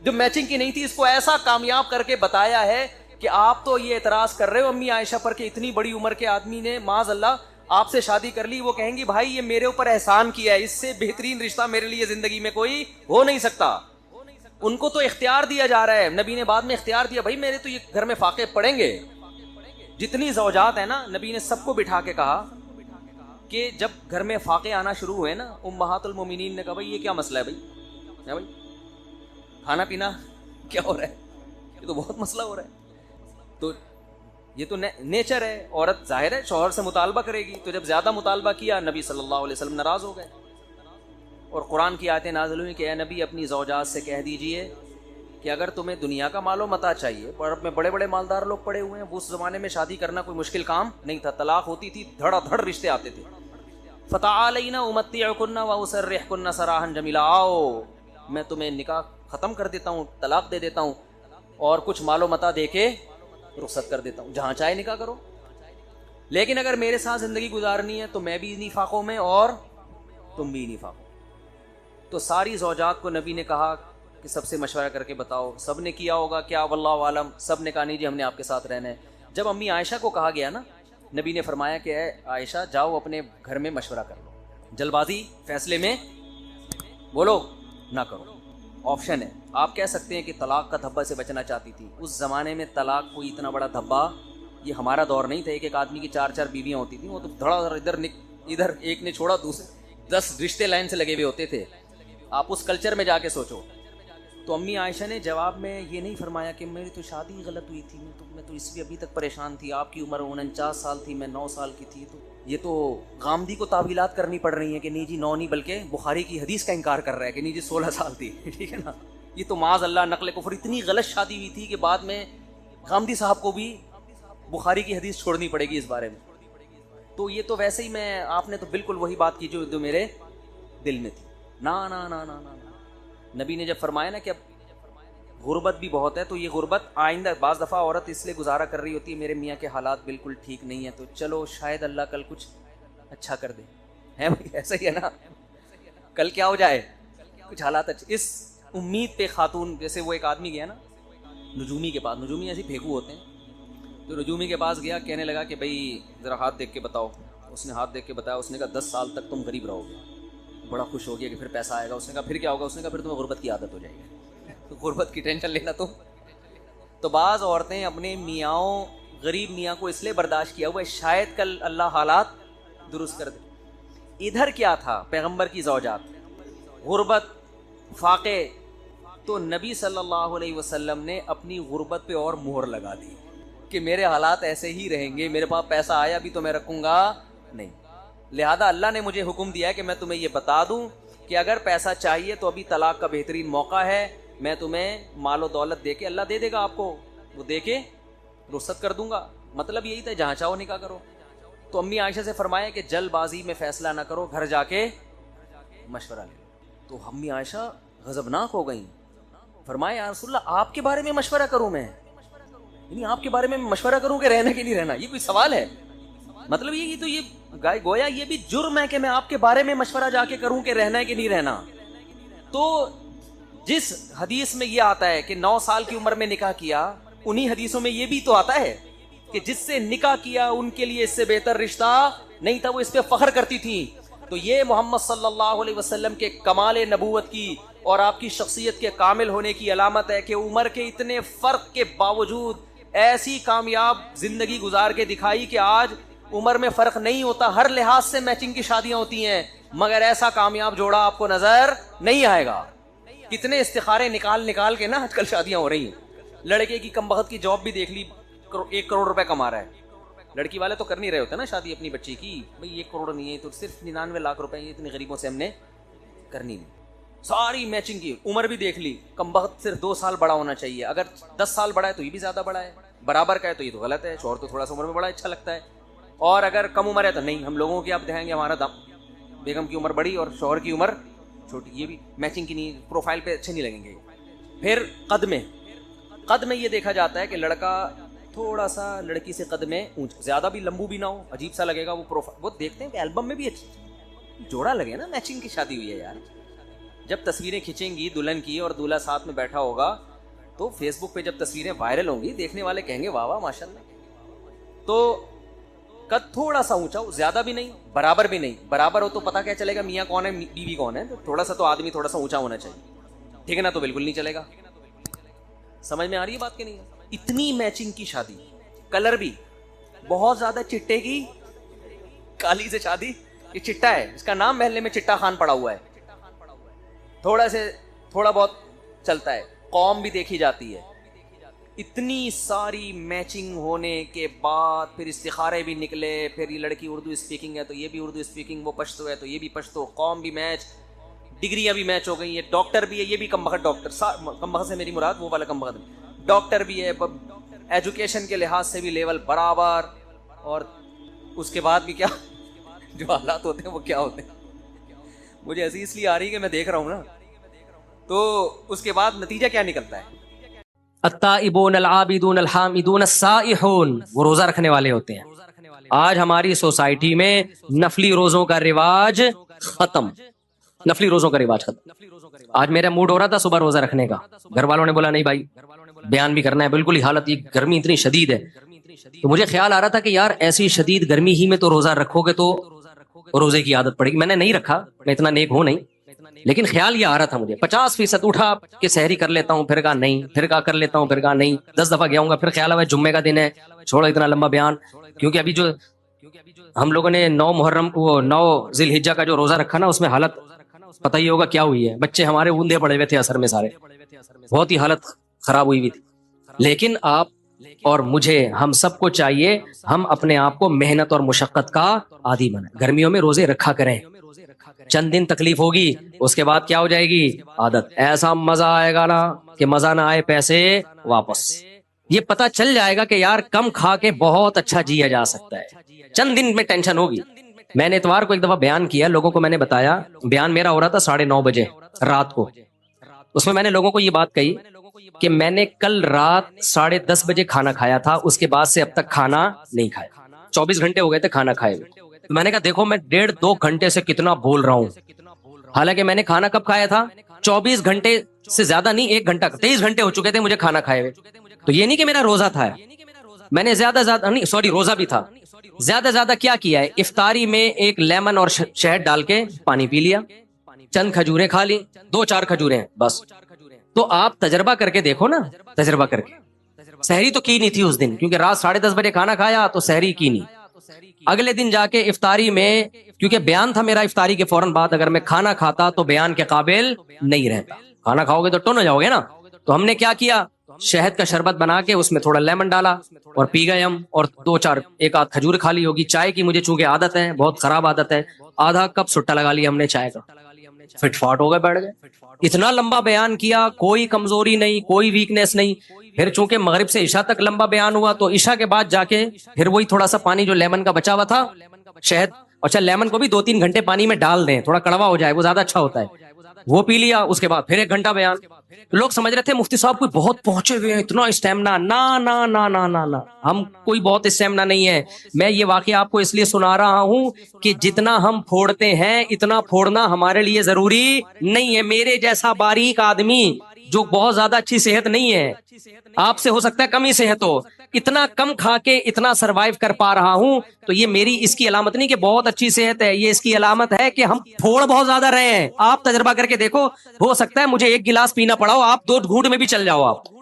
جو میچنگ کی نہیں تھی، اس کو ایسا کامیاب کر کے بتایا ہے کہ آپ تو یہ اعتراض کر رہے ہو امی عائشہ پر کہ اتنی بڑی عمر کے آدمی نے معاذ اللہ آپ سے شادی کر لی. وہ کہیں گی بھائی یہ میرے اوپر احسان کیا ہے، اس سے بہترین رشتہ میرے لیے زندگی میں کوئی ہو نہیں سکتا. ان کو تو اختیار دیا جا رہا ہے، نبی نے بعد میں اختیار دیا، بھائی میرے تو یہ گھر میں فاقے پڑیں گے. جتنی زوجات ہیں نا، نبی نے سب کو بٹھا کے کہا کہ جب گھر میں فاقے آنا شروع ہوئے نا، امہات المومنین نے کہا بھائی یہ کیا مسئلہ ہے بھائی کھانا پینا کیا ہو رہا ہے, یہ تو بہت مسئلہ ہو رہا ہے. تو یہ تو نیچر ہے, عورت ظاہر ہے شوہر سے مطالبہ کرے گی, تو جب زیادہ مطالبہ کیا نبی صلی اللہ علیہ وسلم ناراض ہو گئے, اور قرآن کی آیتیں نازل ہوئی کہ اے نبی اپنی زوجات سے کہہ دیجئے کہ اگر تمہیں دنیا کا مال و متاع چاہیے, اور اب میں بڑے بڑے مالدار لوگ پڑے ہوئے ہیں, اس زمانے میں شادی کرنا کوئی مشکل کام نہیں تھا, طلاق ہوتی تھی, دھڑا دھڑ رشتے آتے تھے. فتعالینا امتعکن واسرحکن سراحا جمیلا, آؤ میں تمہیں نکاح ختم کر دیتا ہوں, طلاق دے دیتا ہوں, اور کچھ مال و متاع دے کے رخصت کر دیتا ہوں, جہاں چاہے نکاح کرو, لیکن اگر میرے ساتھ زندگی گزارنی ہے تو میں بھی انہی فاقوں میں اور تم بھی انہی فاقوں. تو ساری زوجات کو نبی نے کہا کہ سب سے مشورہ کر کے بتاؤ. سب نے کیا ہوگا کیا واللہ عالم, سب نے کہا نہیں جی ہم نے آپ کے ساتھ رہنا ہے. جب امی عائشہ کو کہا گیا نا, نبی نے فرمایا کہ اے عائشہ جاؤ اپنے گھر میں مشورہ کر لو, جلد بازی فیصلے میں بولو نہ کرو. آپشن ہے, آپ کہہ سکتے ہیں کہ طلاق کا دھبا سے بچنا چاہتی تھی. اس زمانے میں طلاق کوئی اتنا بڑا دھبا, یہ ہمارا دور نہیں تھا, ایک آدمی کی 4 بیویاں ہوتی تھیں, وہ تو دھڑا ادھر ایک نے چھوڑا دوسرے 10 رشتے لائن سے لگے ہوئے ہوتے تھے. آپ اس کلچر میں جا کے سوچو. تو امی عائشہ نے جواب میں یہ نہیں فرمایا کہ میری تو شادی غلط ہوئی تھی, میں تو اس لیے ابھی تک پریشان تھی, آپ کی عمر 49 سال تھی, میں 9 سال کی تھی, تو یہ تو غامدی کو تعویلات کرنی پڑ رہی ہیں کہ نہیں جی 9 نہیں بلکہ بخاری کی حدیث کا انکار کر رہا ہے کہ نہیں جی 16 سال تھی. ٹھیک ہے نا, یہ تو معاذ اللہ نقل کفر, اتنی غلط شادی ہوئی تھی کہ بعد میں غامدی صاحب کو بھی بخاری کی حدیث چھوڑنی پڑے گی اس بارے میں. تو یہ تو ویسے ہی میں, آپ نے تو بالکل وہی بات کی جو میرے دل میں تھی. نا نا نا نا نا, نبی نے جب فرمایا نا کہ اب غربت بھی بہت ہے, تو یہ غربت آئندہ, بعض دفعہ عورت اس لیے گزارا کر رہی ہوتی ہے میرے میاں کے حالات بالکل ٹھیک نہیں ہیں, تو چلو شاید اللہ کل کچھ اچھا کر دے, ہے ایسا ہی ہے نا, کل کیا ہو جائے کچھ حالات اچھے. اس امید پہ خاتون, جیسے وہ ایک آدمی گیا نا نجومی کے پاس, نجومی ایسے پھینکو ہوتے ہیں, تو نجومی کے پاس گیا, کہنے لگا کہ بھائی ذرا ہاتھ دیکھ کے بتاؤ. اس نے ہاتھ دیکھ کے بتایا, اس نے کہا 10 سال تک تم غریب رہو گے. بڑا خوش ہو گیا کہ پھر پیسہ آئے گا. اس نے کہا پھر کیا ہوگا؟ اس نے کہا پھر تمہیں غربت کی عادت ہو جائے گی, تو غربت کی ٹینشن لینا تم. تو بعض عورتیں اپنے میاں, غریب میاں کو اس لیے برداشت کیا ہوا ہے شاید کل اللہ حالات درست کر دے. ادھر کیا تھا پیغمبر کی زوجات, غربت, فاقے, تو نبی صلی اللہ علیہ وسلم نے اپنی غربت پہ اور مہر لگا دی کہ میرے حالات ایسے ہی رہیں گے, میرے پاس پیسہ آیا بھی تو میں رکھوں گا نہیں. لہذا اللہ نے مجھے حکم دیا ہے کہ میں تمہیں یہ بتا دوں کہ اگر پیسہ چاہیے تو ابھی طلاق کا بہترین موقع ہے, میں تمہیں مال و دولت دے کے, اللہ دے دے گا آپ کو, وہ دے کے رخصت کر دوں گا. مطلب یہی تھا جہاں چاہو نکاح کرو. تو امی عائشہ سے فرمایا کہ جلد بازی میں فیصلہ نہ کرو, گھر جا کے مشورہ لے. تو امی عائشہ غضبناک ہو گئیں, فرمایا یا رسول اللہ آپ کے بارے میں مشورہ کروں میں, یعنی آپ کے بارے میں مشورہ کروں کہ رہنا کہ نہیں رہنا, یہ کوئی سوال ہے؟ مطلب یہ تو یہ گویا یہ بھی جرم ہے کہ میں آپ کے بارے میں مشورہ جا کے کروں کہ رہنا ہے کہ نہیں رہنا. تو جس حدیث میں یہ آتا ہے کہ 9 سال کی عمر میں نکاح کیا, انہی حدیثوں میں یہ بھی تو آتا ہے کہ جس سے نکاح کیا ان کے لیے اس سے بہتر رشتہ نہیں تھا, وہ اس پہ فخر کرتی تھی. تو یہ محمد صلی اللہ علیہ وسلم کے کمال نبوت کی اور آپ کی شخصیت کے کامل ہونے کی علامت ہے کہ عمر کے اتنے فرق کے باوجود ایسی کامیاب زندگی گزار کے دکھائی کہ آج عمر میں فرق نہیں ہوتا, ہر لحاظ سے میچنگ کی شادیاں ہوتی ہیں, مگر ایسا کامیاب جوڑا آپ کو نظر نہیں آئے گا. کتنے استخارے نکال کے نا آج کل شادیاں ہو رہی ہیں. لڑکے کی کم بخت کی جاب بھی دیکھ لی, 1 کروڑ روپے کما رہا ہے. لڑکی والے تو کر نہیں رہے ہوتے نا شادی اپنی بچی کی, بھئی 1 کروڑ نہیں ہے تو صرف 99 لاکھ روپے, یہ اتنے غریبوں سے ہم نے کرنی نہیں. ساری میچنگ کی, عمر بھی دیکھ لی, کم بخت صرف 2 سال بڑا ہونا چاہیے, اگر 10 سال بڑا ہے تو یہ بھی زیادہ بڑا ہے, برابر کا ہے تو یہ تو غلط ہے, شوہر تو تھوڑا سا عمر میں بڑا اچھا لگتا ہے, اور اگر کم عمر ہے تو نہیں, ہم لوگوں کی آپ دکھائیں گے ہمارا بیگم کی عمر بڑی اور شوہر کی عمر چھوٹی, یہ بھی میچنگ کی نہیں, پروفائل پہ اچھے نہیں لگیں گے. پھر قد میں یہ دیکھا جاتا ہے کہ لڑکا تھوڑا سا لڑکی سے قد میں اونچا, زیادہ بھی لمبو بھی نہ ہو, عجیب سا لگے گا وہ پروفائل. وہ دیکھتے ہیں کہ البم میں بھی جوڑا لگے نا, میچنگ کی شادی ہوئی ہے یار. جب تصویریں کھینچیں گی دلہن کی اور دولہا ساتھ میں بیٹھا ہوگا تو فیس بک پہ جب تصویریں وائرل ہوں گی, دیکھنے والے کہیں گے واہ واہ ماشاء اللہ. تو قد تھوڑا سا اونچا ہو, زیادہ بھی نہیں, برابر بھی نہیں. برابر ہو تو پتہ کیا چلے گا میاں کون ہے بیوی کون ہے, تو تھوڑا سا تو آدمی تھوڑا سا اونچا ہونا چاہیے, ٹھیک ہے نا, تو بالکل نہیں چلے گا. سمجھ میں آ رہی ہے بات کہ نہیں؟ اتنی میچنگ کی شادی, کلر بھی بہت زیادہ, چٹے کی کالی سے شادی, یہ چٹا ہے, اس کا نام محلے میں چٹا خان پڑا ہوا ہے. تھوڑا بہت چلتا ہے, قوم بھی دیکھی جاتی ہے. اتنی ساری میچنگ ہونے کے بعد پھر استخارے بھی نکلے, پھر یہ لڑکی اردو اسپیکنگ ہے تو یہ بھی اردو اسپیکنگ, وہ پشتو ہے تو یہ بھی پشتو, قوم بھی میچ, ڈگریاں بھی میچ ہو گئی, یہ ڈاکٹر بھی ہے, یہ بھی کم بخت ڈاکٹر, کم بخت سے میری مراد وہ والا کم بخت, ڈاکٹر بھی ہے, ایجوکیشن کے لحاظ سے بھی لیول برابر, اور اس کے بعد بھی کیا جو حالات ہوتے ہیں وہ کیا ہوتے ہیں, مجھے ایسی اس لیے آ رہی ہے کہ میں دیکھ رہا ہوں نا. تو اس کے بعد نتیجہ کیا نکلتا ہے؟ التائبون العابدون الحامدون السائحون, وہ روزہ رکھنے والے ہوتے ہیں. آج ہماری سوسائٹی میں نفلی روزوں کا رواج ختم, نفلی روزوں کا رواج ختم. آج میرا موڈ ہو رہا تھا صبح روزہ رکھنے کا, گھر والوں نے بولا نہیں بھائی بیان بھی کرنا ہے, بالکل ہی حالت, یہ گرمی اتنی شدید ہے. تو مجھے خیال آ رہا تھا کہ یار ایسی شدید گرمی ہی میں تو روزہ رکھو گے تو روزے کی عادت پڑے گی. میں نے نہیں رکھا, میں اتنا نیک ہوں نہیں, لیکن خیال یہ آ رہا تھا مجھے. 50% اٹھا کہ سحری کر لیتا ہوں, پھر کہا نہیں, پھر کہا کر لیتا ہوں, پھر کہا نہیں, 10 دفعہ گیا ہوں گا, پھر خیال آیا جمعے کا دن ہے, چھوڑو اتنا لمبا بیان, کیونکہ ابھی جو ہم لوگوں نے 9 محرم وہ 9 ذی الحجہ کا جو روزہ رکھا نا, اس میں حالت پتہ ہی ہوگا کیا ہوئی ہے. بچے ہمارے اوندے پڑے ہوئے تھے اثر میں, سارے بہت ہی حالت خراب ہوئی ہوئی تھی. لیکن آپ اور مجھے, ہم سب کو چاہیے ہم اپنے آپ کو محنت اور مشقت کا عادی بنائیں. گرمیوں میں روزے رکھا کریں, چند دن تکلیف ہوگی, اس کے بعد کیا ہو جائے گی عادت. ایسا مزہ آئے گا نا کہ مزہ نہ آئے پیسے واپس. یہ پتہ چل جائے گا کہ یار کم کھا کے بہت اچھا جیا جا سکتا ہے, چند دن میں ٹینشن ہوگی. میں نے اتوار کو ایک دفعہ بیان کیا, لوگوں کو میں نے بتایا, بیان میرا ہو رہا تھا 9:30 بجے رات کو. اس میں نے لوگوں کو یہ بات کہی کہ میں نے کل رات 10:30 بجے کھانا کھایا تھا, اس کے بعد سے اب تک کھانا نہیں کھایا, 24 گھنٹے ہو گئے تھے کھانا کھائے ہوئے. تو میں نے کہا دیکھو میں 1.5-2 گھنٹے سے کتنا بول رہا ہوں, حالانکہ میں نے کھانا کب کھایا تھا 24 گھنٹے سے زیادہ نہیں, 1 گھنٹہ 23 گھنٹے ہو چکے تھے مجھے کھانا کھائے ہوئے. تو یہ نہیں کہ میرا روزہ تھا, میں نے زیادہ نہیں سوری روزہ بھی تھا, زیادہ کیا کیا ہے, افطاری میں ایک لیمن اور شہد ڈال کے پانی پی لیا, چند کھجوریں کھا لی, 2-4 کھجوریں بس. تو آپ تجربہ کر کے دیکھو نا, تجربہ کر کے. سحری تو کی نہیں تھی اس دن, کیونکہ رات 10:30 بجے کھانا کھایا تو سحری کی نہیں. اگلے دن جا کے افطاری میں, کیونکہ بیان تھا میرا افطاری کے فوراً بعد, اگر میں کھانا کھاتا تو بیان کے قابل نہیں رہتا. کھانا کھاؤ گے تو ٹون ہو جاؤ گے نا. تو ہم نے کیا کیا, شہد کا شربت بنا کے اس میں تھوڑا لیمن ڈالا اور پی گئے ہم, اور 2-4 ایک آدھ کھجور کھا لی ہوگی. چائے کی مجھے چونکہ عادت ہے, بہت خراب عادت ہے, آدھا کپ سٹا لگا لیا ہم نے چائے کا, فٹ فاٹ ہو گئے, بیٹھ گئے. اتنا لمبا بیان کیا, کوئی کمزوری نہیں, کوئی ویکنیس نہیں. پھر چونکہ مغرب سے عشاء تک لمبا بیان ہوا, تو عشاء کے بعد جا کے پھر وہی تھوڑا سا پانی جو لیمن کا بچا ہوا تھا, شہد, اچھا لیمن کو بھی 2-3 گھنٹے پانی میں ڈال دیں, تھوڑا کڑوا ہو جائے, وہ زیادہ اچھا ہوتا ہے, وہ پی لیا. اس کے بعد پھر 1 گھنٹہ بیان. لوگ سمجھ رہے تھے مفتی صاحب کوئی بہت پہنچے ہوئے ہیں, اتنا اسٹیمنا. نا نا نا نا نا نا, ہم کوئی بہت اسٹیمنا نہیں ہے. میں یہ واقعہ آپ کو اس لیے سنا رہا ہوں کہ جتنا ہم پھوڑتے ہیں اتنا پھوڑنا ہمارے لیے ضروری نہیں ہے. میرے جیسا باریک آدمی جو بہت زیادہ اچھی صحت نہیں ہے, آپ سے ہو سکتا ہے کم ہی صحت ہو, اتنا کم کھا کے اتنا سروائیو کر پا رہا ہوں, تو یہ میری اس کی علامت نہیں کہ بہت اچھی صحت ہے, یہ اس کی علامت ہے کہ ہم پھوڑ بہت زیادہ رہے ہیں. آپ تجربہ کر کے دیکھو, ہو سکتا ہے مجھے 1 گلاس پینا پڑا ہو, آپ 2 گھونٹ میں بھی چل جاؤ. آپ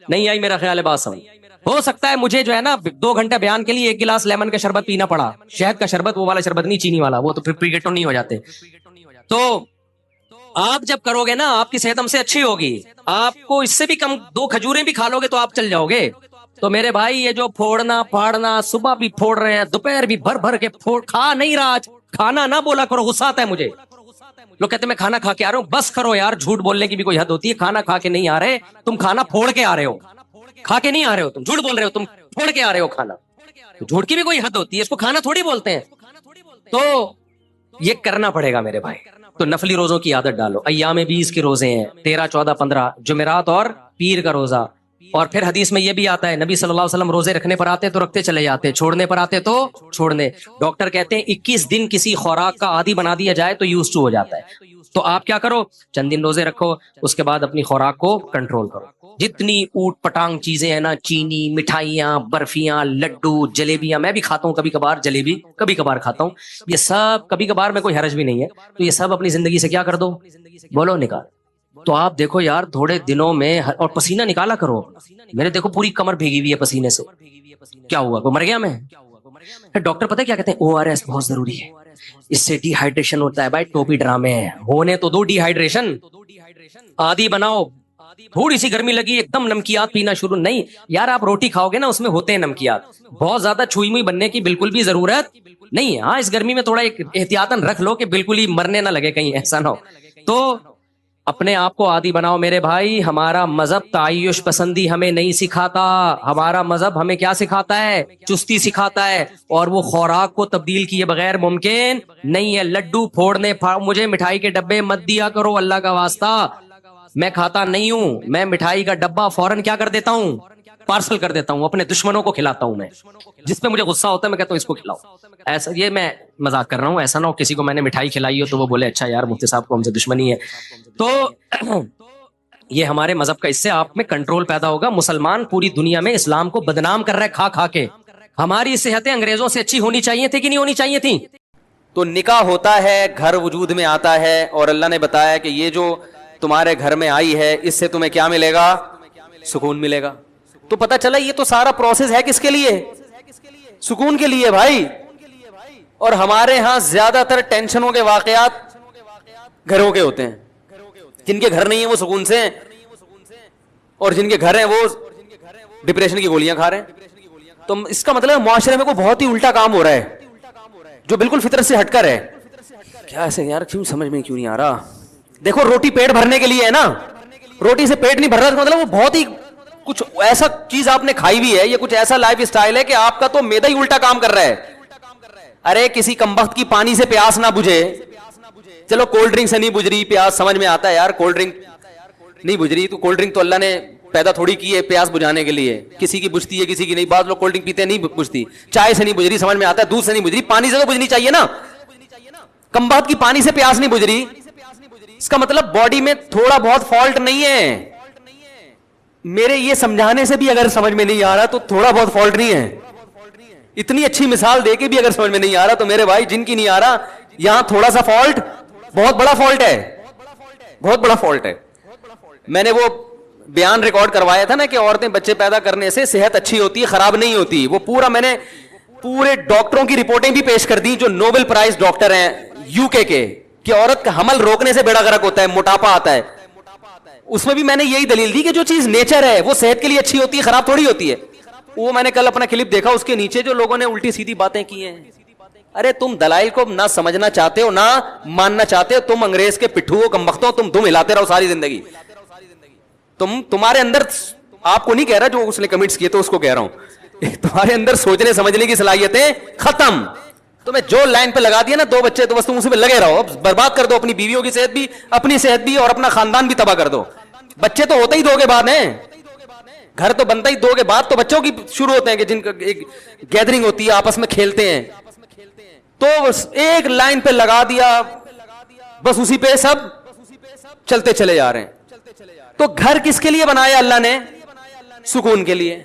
نہیں آئی میرا خیال ہے بات سمجھ. ہو سکتا ہے مجھے جو ہے نا 2 گھنٹے بیان کے لیے 1 گلاس لیمن کا شربت پینا پڑا, شہد کا شربت, وہ والا شربت نہیں چینی والا, وہ تو پھر پریگیٹو نہیں ہو جاتے. تو آپ جب کرو گے نا آپ کی صحت ہم سے اچھی ہوگی, آپ کو اس سے بھی کم 2 کھجوریں بھی کھا لو گے تو آپ چل جاؤ گے. تو میرے بھائی یہ جو پھوڑنا پھاڑنا, صبح بھی پھوڑ رہے ہیں, دوپہر بھی بھر کے پھوڑ, کھا نہیں رہا, کھانا نہ بولا کرو, غصہ آتا ہے مجھے. لوگ کہتے ہیں میں کھانا کھا کے آ رہا ہوں, بس کرو یار, جھوٹ بولنے کی بھی کوئی حد ہوتی ہے. کھانا کھا کے نہیں آ رہے تم, کھانا پھوڑ کے آ رہے ہو, کھا کے نہیں آ رہے ہو تم, جھوٹ بول رہے ہو, تم پھوڑ کے آ رہے ہو کھانا. تو جھوٹ کی بھی کوئی حد ہوتی ہے, اس کو کھانا تھوڑی بولتے ہیں. تو یہ کرنا پڑے گا میرے بھائی. تو نفلی روزوں کی عادت ڈالو. ایام 20 کے روزے ہیں, 13, 14, 15, جمعرات اور پیر کا روزہ. اور پھر حدیث میں یہ بھی آتا ہے, نبی صلی اللہ علیہ وسلم روزے رکھنے پر آتے تو رکھتے چلے جاتے, چھوڑنے پر آتے تو چھوڑنے. ڈاکٹر کہتے ہیں 21 دن کسی خوراک کا عادی بنا دیا جائے تو یوز ٹو ہو جاتا ہے. تو آپ کیا کرو, چند دن روزے رکھو, اس کے بعد اپنی خوراک کو کنٹرول کرو. جتنی اوٹ پٹانگ چیزیں ہیں نا, چینی, مٹھائیاں, برفیاں, لڈو, جلیبیاں, میں بھی کھاتا ہوں کبھی کبھار, جلیبی کبھی کبھار کھاتا ہوں, یہ سب کبھی کبھار میں کوئی حرج بھی نہیں ہے. تو یہ سب اپنی زندگی سے کیا کر دو, بولو نکال. تو آپ دیکھو یار تھوڑے دنوں میں, اور پسینہ نکالا کرو. میرے دیکھو پوری کمر بھیگی ہوئی ہے پسینے سے, کیا ہوا, کو مر گیا میں. ڈاکٹر پتہ کیا کہتے ہیں, ORS بہت ضروری ہے, اس سے ڈی ہائیڈریشن ہوتا ہے. بھائی ٹوپی ڈرامے ہیں, ہونے تو دو ڈی ہائیڈریشن, عادی بناؤ. تھوڑی سی گرمی لگی ایک دم نمکیات پینا شروع. نہیں یار, آپ روٹی کھاؤ گے نا اس میں ہوتے ہیں نمکیات, بہت زیادہ چھوئی موئی بننے کی بالکل بھی ضرورت نہیں ہے. ہاں اس گرمی میں تھوڑا ایک احتیاطاً رکھ لو کہ بالکل ہی مرنے نہ لگے, کہیں ایسا نہ ہو. تو اپنے آپ کو عادی بناؤ میرے بھائی. ہمارا مذہب تعیش پسندی ہمیں نہیں سکھاتا, ہمارا مذہب ہمیں کیا سکھاتا ہے؟ چستی سکھاتا ہے. اور وہ خوراک کو تبدیل کیے بغیر ممکن نہیں ہے. لڈو پھوڑنے مجھے مٹھائی کے ڈبے مت دیا کرو اللہ کا واسطہ, میں کھاتا نہیں ہوں. میں مٹھائی کا ڈبہ فوراً کیا کر دیتا ہوں؟ پارسل کر دیتا ہوں, اپنے دشمنوں کو کھلاتا ہوں. میں جس پہ مجھے غصہ ہوتا ہے میں کہتا ہوں اس کو کھلاؤ. ایسا, یہ میں مذاق کر رہا ہوں, ایسا نہ ہو کسی کو میں نے مٹھائی کھلائی ہو تو وہ بولے اچھا یار مفتی صاحب کو ہم سے دشمنی ہے. تو یہ ہمارے مذہب کا, اس سے آپ میں کنٹرول پیدا ہوگا. مسلمان پوری دنیا میں اسلام کو بدنام کر رہے کھا کھا کے. ہماری صحتیں انگریزوں سے اچھی ہونی چاہیے تھی کہ نہیں ہونی چاہیے تھی؟ تو نکاح ہوتا ہے, گھر وجود میں آتا ہے, اور اللہ نے بتایا کہ یہ جو تمہارے گھر میں آئی ہے اس سے تمہیں کیا ملے گا؟ سکون ملے گا. تو پتہ چلا یہ تو سارا پروسیس ہے کس کے لیے؟ سکون کے لیے بھائی. اور ہمارے ہاں زیادہ تر ٹینشنوں کے واقعات گھروں کے ہوتے ہیں. جن کے گھر نہیں ہیں وہ سکون سے ہیں, اور جن کے گھر ہیں وہ ڈپریشن کی گولیاں کھا رہے ہیں. تو اس کا مطلب معاشرے میں کوئی بہت ہی الٹا کام ہو رہا ہے جو بالکل فطرت سے ہٹ کر ہے. کیا ایسے یار, کیوں سمجھ میں کیوں نہیں آ رہا؟ دیکھو روٹی پیٹ بھرنے کے لیے ہے نا, روٹی سے پیٹ نہیں بھر رہا, اس کا مطلب وہ بہت ہی کچھ ایسا چیز آپ نے کھائی بھی ہے, یہ کچھ ایسا لائف اسٹائل ہے کہ آپ کا تو میدا ہی الٹا کام کر رہا ہے. ارے کسی کمبخت کی پانی سے پیاس نہ بجھے, چلو کولڈ ڈرنک سے نہیں بجھ رہی پیاس, سمجھ میں آتا ہے یار کولڈ ڈرنک نہیں بجھ رہی, تو کولڈ ڈرنک تو اللہ نے پیدا تھوڑی کی ہے پیاس بجھانے کے لیے. کسی کی بجھتی ہے کسی کی نہیں. بعض لوگ کولڈ ڈرنک پیتے ہیں نہیں بجھتی, چائے سے نہیں بجھ رہی, سمجھ میں آتا ہے, دودھ سے نہیں بجھ رہی, پانی سے تو بجھنی چاہیے نا. کمبخت کی پانی سے پیاس نہیں بجھ رہی, اس کا مطلب باڈی میں تھوڑا بہت فالٹ نہیں ہے. میرے یہ سمجھانے سے بھی اگر سمجھ میں نہیں آ رہا تو تھوڑا بہت فالٹ نہیں ہے. اتنی اچھی مثال دے کے بھی اگر سمجھ میں نہیں آ رہا تو میرے بھائی جن کی نہیں آ رہا, یہاں تھوڑا سا فالٹ بہت بڑا فالٹ ہے, بہت بڑا فالٹ ہے. میں نے وہ بیان ریکارڈ کروایا تھا نا کہ عورتیں بچے پیدا کرنے سے صحت اچھی ہوتی ہے, خراب نہیں ہوتی. وہ پورا میں نے پورے ڈاکٹروں کی رپورٹیں بھی پیش کر دی جو نوبل پرائز ڈاکٹر ہیں یو کے کہ عورت کا حمل روکنے سے بیڑا غرق ہوتا ہے, موٹاپا آتا ہے. اس میں بھی میں نے یہی دلیل دی کہ جو چیز نیچر ہے وہ صحت کے لیے اچھی ہوتی ہے, خراب تھوڑی ہوتی ہے. وہ میں نے کل اپنا کلپ دیکھا, اس کے نیچے جو لوگوں نے الٹی سیدھی باتیں کی ہیں. ارے تم دلائل کو نہ سمجھنا چاہتے ہو نہ ماننا چاہتے ہو, تم انگریز کے پٹھو ہو, کمبختوں, تم ہلاتے رہو ساری زندگی. تمہارے اندر, آپ کو نہیں کہہ رہا جو اس نے کمنٹس کیے تو اس کو کہہ رہا ہوں, تمہارے اندر سوچنے سمجھنے کی صلاحیتیں ختم. تمہیں جو لائن پہ لگا دیا نا 2 بچے تو بس تم اسی پہ لگے رہو, برباد کر دو اپنی بیویوں کی صحت بھی, اپنی صحت بھی, اور اپنا خاندان بھی تباہ کر دو. بچے تو ہوتے ہی 2 کے بعد ہیں, گھر تو بنتا ہی 2 کے بعد, تو بچوں کی شروع ہوتے ہیں کہ جن کا ایک گیدرنگ ہوتی ہے, آپس میں کھیلتے ہیں, تو ایک لائن پہ لگا دیا, بس اسی پہ سب چلتے چلے جا رہے ہیں. تو گھر کس کے لیے بنایا اللہ نے؟ سکون کے لیے.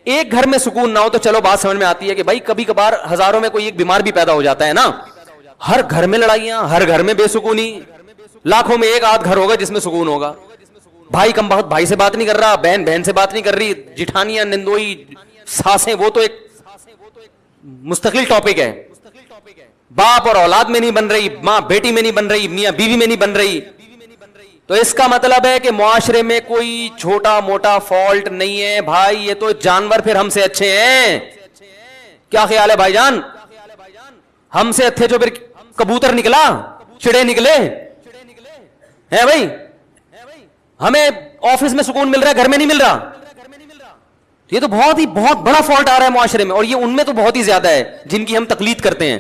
ایک گھر میں سکون نہ ہو تو چلو بات سمجھ میں آتی ہے کہ بھائی کبھی کبھار ہزاروں میں کوئی ایک بیمار بھی پیدا ہو جاتا ہے نا. ہر گھر میں لڑائیاں, ہر گھر میں بے سکونی, لاکھوں میں ایک آدھ گھر ہوگا جس میں سکون ہوگا. بھائی کم بہت بھائی سے بات نہیں کر رہا, بہن بہن سے بات نہیں کر رہی, جٹھانیاں, نندوئی, ساسیں, وہ تو ایک مستقل ٹاپک ہے. باپ اور اولاد میں نہیں بن رہی, ماں بیٹی میں نہیں بن رہی, میاں بیوی میں نہیں بن رہی. تو اس کا مطلب ہے کہ معاشرے میں کوئی چھوٹا موٹا فالٹ نہیں ہے بھائی, یہ تو جانور پھر ہم سے اچھے ہیں. کیا خیال ہے بھائی جان؟ ہم سے اچھے جو پھر کبوتر نکلا, چڑے نکلے ہیں بھائی. ہمیں آفس میں سکون مل رہا ہے, گھر میں نہیں مل رہا. یہ تو بہت بڑا فالٹ آ رہا ہے معاشرے میں, اور یہ ان میں تو بہت ہی زیادہ ہے جن کی ہم تقلید کرتے ہیں.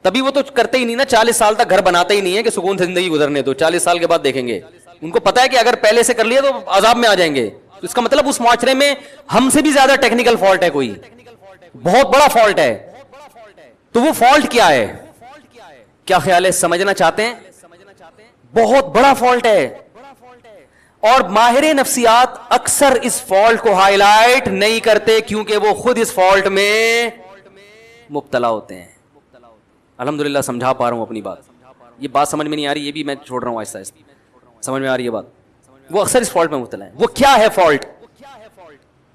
تبھی وہ تو کرتے ہی نہیں نا, 40 سال تک گھر بناتے ہی نہیں ہے کہ سکون سے زندگی گزرنے دو, 40 سال کے بعد دیکھیں گے. ان کو پتا ہے کہ اگر پہلے سے کر لیا تو عذاب میں آ جائیں گے. تو اس کا مطلب اس معاشرے میں ہم سے بھی زیادہ ٹیکنیکل فالٹ ہے, کوئی بہت بڑا فالٹ ہے. تو وہ فالٹ کیا ہے؟ کیا خیال ہے, سمجھنا چاہتے ہیں؟ بہت بڑا فالٹ ہے. اور ماہر نفسیات اکثر اس فالٹ کو ہائی لائٹ نہیں کرتے کیونکہ وہ خود اس فالٹ میں مبتلا ہوتے ہیں. الحمدللہ سمجھا پا رہا ہوں اپنی بات. یہ بات سمجھ میں نہیں آ رہی, یہ بھی میں چھوڑ رہا ہوں آہستہ آہستہ. سمجھ میں آ رہی ہے بات؟ وہ اکثر اس فالٹ میں مبتلا ہے. وہ کیا ہے فالٹ؟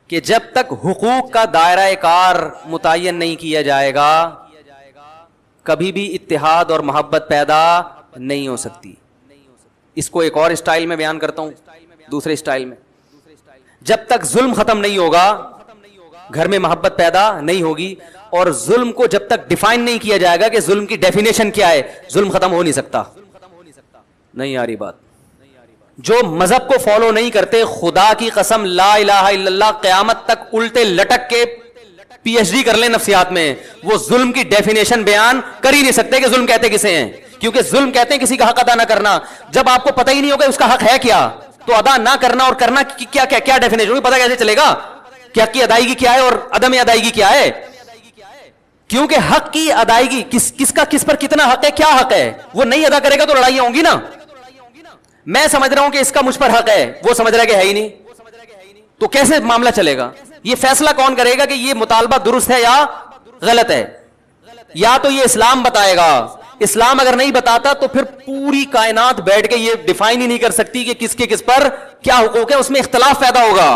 کہ جب تک حقوق کا دائرہ کار متعین نہیں کیا جائے گا کبھی بھی اتحاد اور محبت پیدا نہیں ہو سکتی. اس کو ایک اور اسٹائل میں بیان کرتا ہوں. دوسرے اسٹائل میں. جب تک ظلم ختم نہیں ہوگا گھر میں محبت پیدا نہیں ہوگی, اور ظلم کو جب تک ڈیفائن نہیں کیا جائے گا کہ ظلم کی ڈیفینیشن کیا ہے, ظلم ختم ہو نہیں سکتا. نہیں آ رہی بات؟ جو مذہب کو فالو نہیں کرتے, خدا کی قسم لا الہ الا اللہ قیامت تک الٹے لٹک کے پی ایچ ڈی کر لیں نفسیات میں, وہ ظلم کی ڈیفینیشن بیان کر ہی نہیں سکتے کہ ظلم کہتے کسے ہیں. کیونکہ ظلم کہتے ہیں کسی کا حق ادا نہ کرنا. جب آپ کو پتہ ہی نہیں ہوگا اس کا حق ہے کیا, تو ادا نہ کرنا اور کرنا کیا کیا کیا ڈیفینیشن ہوگی, پتہ کیسے چلے گا کہ حق کی ادائیگی کیا ہے اور عدم ادائیگی کیا ہے. کیونکہ حق کی ادائیگی کس کا کس پر کتنا حق ہے, کیا حق ہے, وہ نہیں ادا کرے گا تو لڑائیاں ہوں گی نا. میں سمجھ رہا ہوں کہ اس کا مجھ پر حق ہے, وہ سمجھ رہا ہے کہ ہے ہی نہیں, تو کیسے معاملہ چلے گا؟ یہ فیصلہ کون کرے گا کہ یہ مطالبہ درست ہے یا غلط ہے؟ یا تو یہ اسلام بتائے گا. اسلام اگر نہیں بتاتا تو پھر پوری کائنات بیٹھ کے یہ ڈیفائن ہی نہیں کر سکتی کہ کس کے کس پر کیا حقوق ہے, اس میں اختلاف پیدا ہوگا.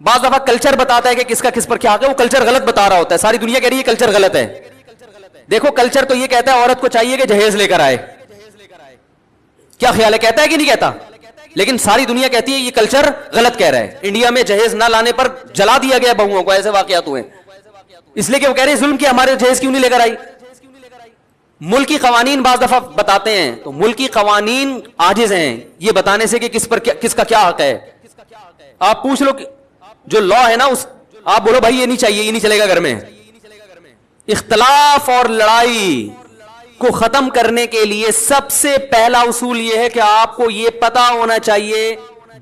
بعض دفعہ کلچر بتاتا ہے کہ کس کا کس پر کیا حق ہے, وہ کلچر غلط بتا رہا ہوتا ہے. ساری دنیا کہہ رہی ہے کلچر غلط ہے. دیکھو کلچر تو یہ کہتا ہے عورت کو چاہیے کہ جہیز لے کر آئے. کیا خیال ہے, کہتا ہے کہ نہیں کہتا؟ لیکن ساری دنیا کہتی ہے یہ کلچر غلط کہہ رہا ہے. انڈیا میں جہیز نہ لانے پر جلا دیا گیا بہوؤں کو, ایسے واقعات ہوئے, اس لیے کہ وہ کہہ رہے ہیں ظلم کیا, ہمارے جہیز کیوں نہیں لے کر آئی. ملکی قوانین بعض دفعہ بتاتے ہیں تو ملکی قوانین عاجز ہیں یہ بتانے سے کہ کس کا کیا حق ہے. آپ پوچھ لو جو لا ہے نا, آپ بولو بھائی یہ نہیں چاہیے, یہ نہیں چلے گا گھر میں. اختلاف اور لڑائی کو ختم کرنے کے لیے سب سے پہلا اصول یہ ہے کہ آپ کو یہ پتا ہونا چاہیے,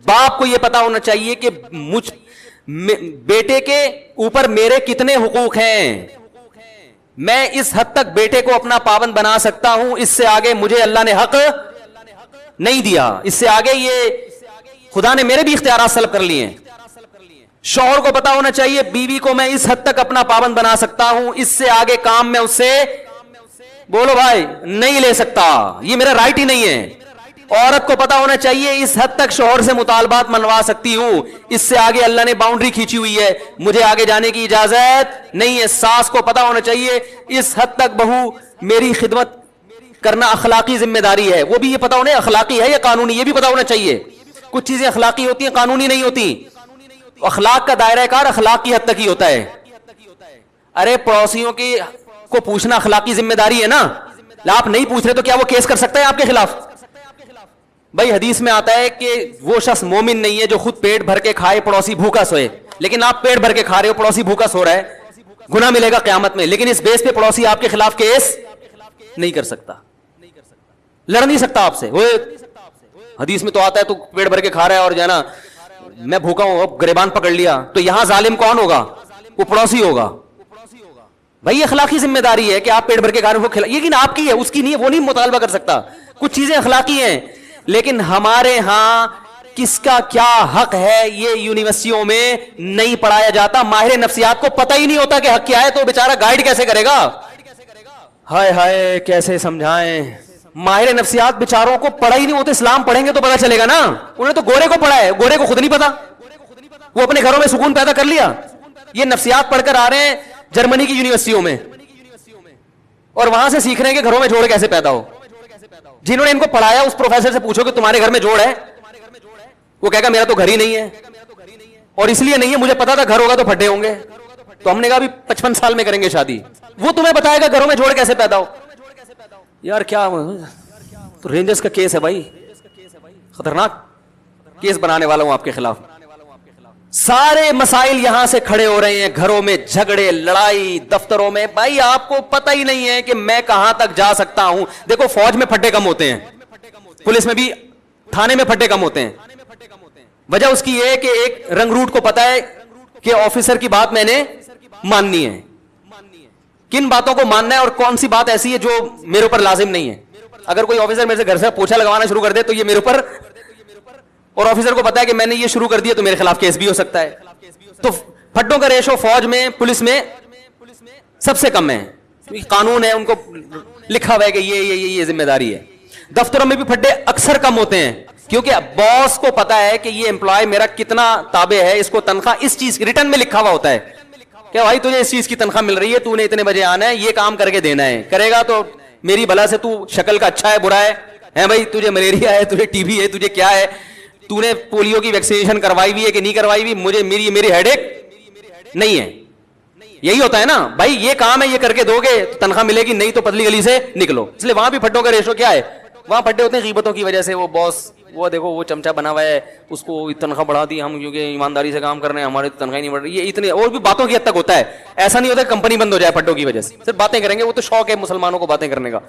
باپ کو یہ پتا ہونا چاہیے کہ بیٹے کے اوپر میرے کتنے حقوق ہیں. میں اس حد تک بیٹے کو اپنا پابند بنا سکتا ہوں, اس سے آگے مجھے اللہ نے حق نہیں دیا, اس سے آگے یہ خدا نے میرے بھی اختیارات سلب کر لیے ہیں. شوہر کو پتا ہونا چاہیے بیوی کو میں اس حد تک اپنا پابند بنا سکتا ہوں, اس سے آگے کام میں اس سے بولو بھائی نہیں لے سکتا, یہ میرا رائٹ ہی نہیں ہے. عورت کو پتا ہونا چاہیے اس حد تک شوہر سے مطالبات منوا سکتی ہوں, اس سے آگے اللہ نے باؤنڈری کھینچی ہوئی ہے, مجھے آگے جانے کی اجازت نہیں ہے. ساس کو پتا ہونا چاہیے اس حد تک بہو میری خدمت کرنا اخلاقی ذمہ داری ہے. وہ بھی یہ پتا ہونا اخلاقی ہے یا قانونی, یہ بھی پتا ہونا چاہیے. کچھ چیزیں اخلاقی ہوتی ہیں, قانونی نہیں ہوتی. اخلاق کا دائرہ کار اخلاق کی حد تک ہی ہوتا ہے. ارے پڑوسیوں کی کو پوچھنا اخلاقی ذمہ داری ہے نا, آپ نہیں پوچھ رہے تو کیا وہ کیس کر سکتا ہے آپ کے خلاف؟ بھائی حدیث میں آتا ہے کہ وہ شخص مومن نہیں ہے جو خود پیٹ بھر کے کھائے پڑوسی بھوکا سوئے. لیکن آپ پیٹ بھر کے کھا رہے ہو, پڑوسی بھوکا سو رہا ہے, گناہ ملے گا قیامت میں. لیکن اس بیس پہ پڑوسی آپ کے خلاف کیس نہیں کر سکتا, لڑ نہیں سکتا آپ سے. وہ حدیث میں تو آتا ہے تو پیٹ بھر کے کھا رہا ہے اور جو ہے نا میں بھوکا ہوں, اب گریبان پکڑ لیا, تو یہاں ظالم کون ہوگا؟ وہ پڑوسی ہوگا. بھائی اخلاقی ذمہ داری ہے کہ آپ پیٹ بھر کے کھا رہے ہو, لیکن آپ کی ہے, اس کی نہیں ہے, وہ نہیں مطالبہ کر سکتا. کچھ چیزیں اخلاقی ہیں, لیکن ہمارے ہاں کس کا کیا حق ہے یہ یونیورسٹیوں میں نہیں پڑھایا جاتا. ماہر نفسیات کو پتہ ہی نہیں ہوتا کہ حق کیا ہے, تو بیچارہ گائیڈ کیسے کرے گا؟ ہائے ہائے کیسے سمجھائیں. ماہر نفسیات بیچاروں کو پڑھا ہی نہیں ہوتا. اسلام پڑھیں گے تو پتا چلے گا نا. انہیں تو گورے کو پڑھا ہے, گورے کو خود نہیں پتا, وہ اپنے گھروں میں سکون پیدا کر لیا. یہ نفسیات پڑھ کر آ رہے ہیں جرمنی کی یونیورسٹیوں میں, اور وہاں سے سیکھ رہے ہیں کہ گھروں میں جوڑ کیسے پیدا ہو. جنہوں نے ان کو پڑھایا اس پروفیسر سے پوچھو کہ تمہارے گھر میں جوڑ ہے, وہ کہے گا میرا تو گھر ہی نہیں ہے, اور اس لیے نہیں ہے مجھے پتا تھا گھر ہوگا تو پھٹے ہوں گے. تو ہم نے کہا ابھی 55 سال میں کریں گے شادی. وہ تمہیں بتائے گا گھروں میں جوڑ کیسے پیدا ہو. یار کیا تو رینجرز کا کیس ہے بھائی, خطرناک کیس بنانے والا ہوں آپ کے خلاف. سارے مسائل یہاں سے کھڑے ہو رہے ہیں, گھروں میں جھگڑے لڑائی, دفتروں میں. بھائی آپ کو پتہ ہی نہیں ہے کہ میں کہاں تک جا سکتا ہوں. دیکھو فوج میں پھٹے کم ہوتے ہیں, پولیس میں بھی, تھانے میں پھٹے کم ہوتے ہیں. وجہ اس کی یہ کہ ایک رنگ روٹ کو پتا ہے کہ آفیسر کی بات میں نے ماننی ہے, کن باتوں کو ماننا ہے اور کون سی بات ایسی ہے جو میرے اوپر لازم نہیں ہے. اگر کوئی آفیسر میرے سے گھر سے پوچھا لگوانا شروع کر دے تو یہ میرے اوپر, اور آفیسر کو پتا ہے کہ میں نے یہ شروع کر دیا تو میرے خلاف کیس بھی ہو سکتا ہے. تو پھٹوں کا ریشو فوج میں پولیس میں سب سے کم ہے, قانون ہے, ان کو لکھا ہوا ہے کہ یہ ذمہ داری ہے. دفتروں میں بھی پھٹے اکثر کم ہوتے ہیں کیونکہ باس کو پتا ہے کہ یہ امپلائی میرا کتنا تابع ہے, اس کو تنخواہ اس چیز ریٹرن میں لکھا ہوا ہوتا ہے کہ بھائی تجھے اس چیز کی تنخواہ مل رہی ہے, تو نے اتنے بجے آنا ہے, یہ کام کر کے دینا ہے, کرے گا تو میری بلا سے تو شکل کا اچھا ہے برا ہے بھائی, تجھے ملیریا ہے, تجھے ٹی بی ہے, تجھے کیا ہے, تو نے پولیو کی ویکسینیشن کروائی ہوئی ہے کہ نہیں کروائی ہوئی, مجھے میری ہیڈ ایک نہیں ہے. یہی ہوتا ہے نا بھائی, یہ کام ہے, یہ کر کے دو گے تو تنخواہ ملے گی, نہیں تو پتلی گلی سے نکلو. اس لیے وہاں بھی پھڈوں کا ریشو کیا ہے, وہاں پھڈے ہوتے ہیں غیبتوں کی وجہ سے. وہ باس, وہ دیکھو وہ چمچا بنا ہوا ہے, اس کو تنخواہ بڑھا دی ہم کیونکہ ایمانداری سے کام کر رہے ہیں, ہمارے تنخواہ نہیں بڑھ رہی. یہ اتنے اور بھی باتوں کی حد تک ہوتا ہے. ایسا نہیں ہوتا کمپنی بند ہو جائے پھڈوں کی وجہ سے, صرف باتیں کریں گے. وہ تو شوق ہے مسلمانوں کو باتیں کرنے کا,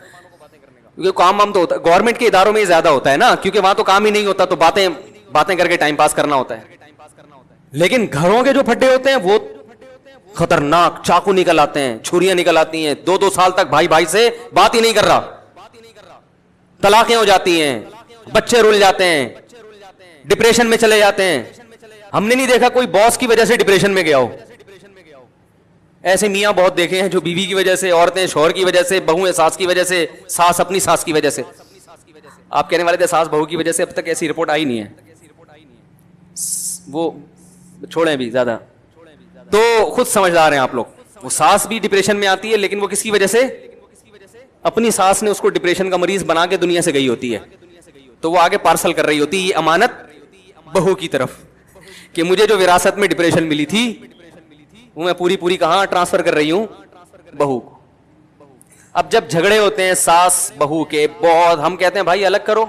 کیونکہ کام تو ہوتا ہے گورنمنٹ کے اداروں میں ہی زیادہ ہوتا ہے نا, کیونکہ وہاں تو کام ہی نہیں ہوتا, تو باتیں کر کے ٹائم پاس کرنا ہوتا ہے. لیکن گھروں کے جو پھڈے ہوتے ہیں وہ خطرناک, چاقو نکل آتے ہیں, چھریاں نکل آتی ہیں, 2 سال تک بھائی سے بات ہی نہیں کر رہا, طلاقیں ہو جاتی ہیں, بچے رول جاتے ہیں, ڈپریشن میں چلے جاتے ہیں. ہم نے نہیں دیکھا کوئی باس کی وجہ سے ڈپریشن میں گیا ہو. ایسے میاں بہت دیکھے ہیں جو بیوی کی وجہ سے, عورتیں شوہر کی وجہ سے, بہویں ساس کی وجہ سے, ساس اپنی ساس کی وجہ سے. آپ کہنے والے تھے ساس بہو کی وجہ سے, اب تک ایسی رپورٹ آئی نہیں ہے. وہ چھوڑیں بھی زیادہ, تو خود سمجھدار ہیں آپ لوگ. وہ ساس بھی ڈپریشن میں آتی ہے, لیکن وہ کس کی وجہ سے, اپنی ساس نے اس کو ڈپریشن کا مریض بنا کے دنیا سے گئی ہوتی ہے, تو وہ آگے پارسل کر رہی ہوتی ہے یہ امانت بہو کی طرف, کہ مجھے جو وراثت میں ڈپریشن ملی تھی وہ میں پوری کہاں ٹرانسفر کر رہی ہوں, بہو کو. اب جب جھگڑے ہوتے ہیں ساس بہو کے بہت, ہم کہتے ہیں بھائی الگ کرو,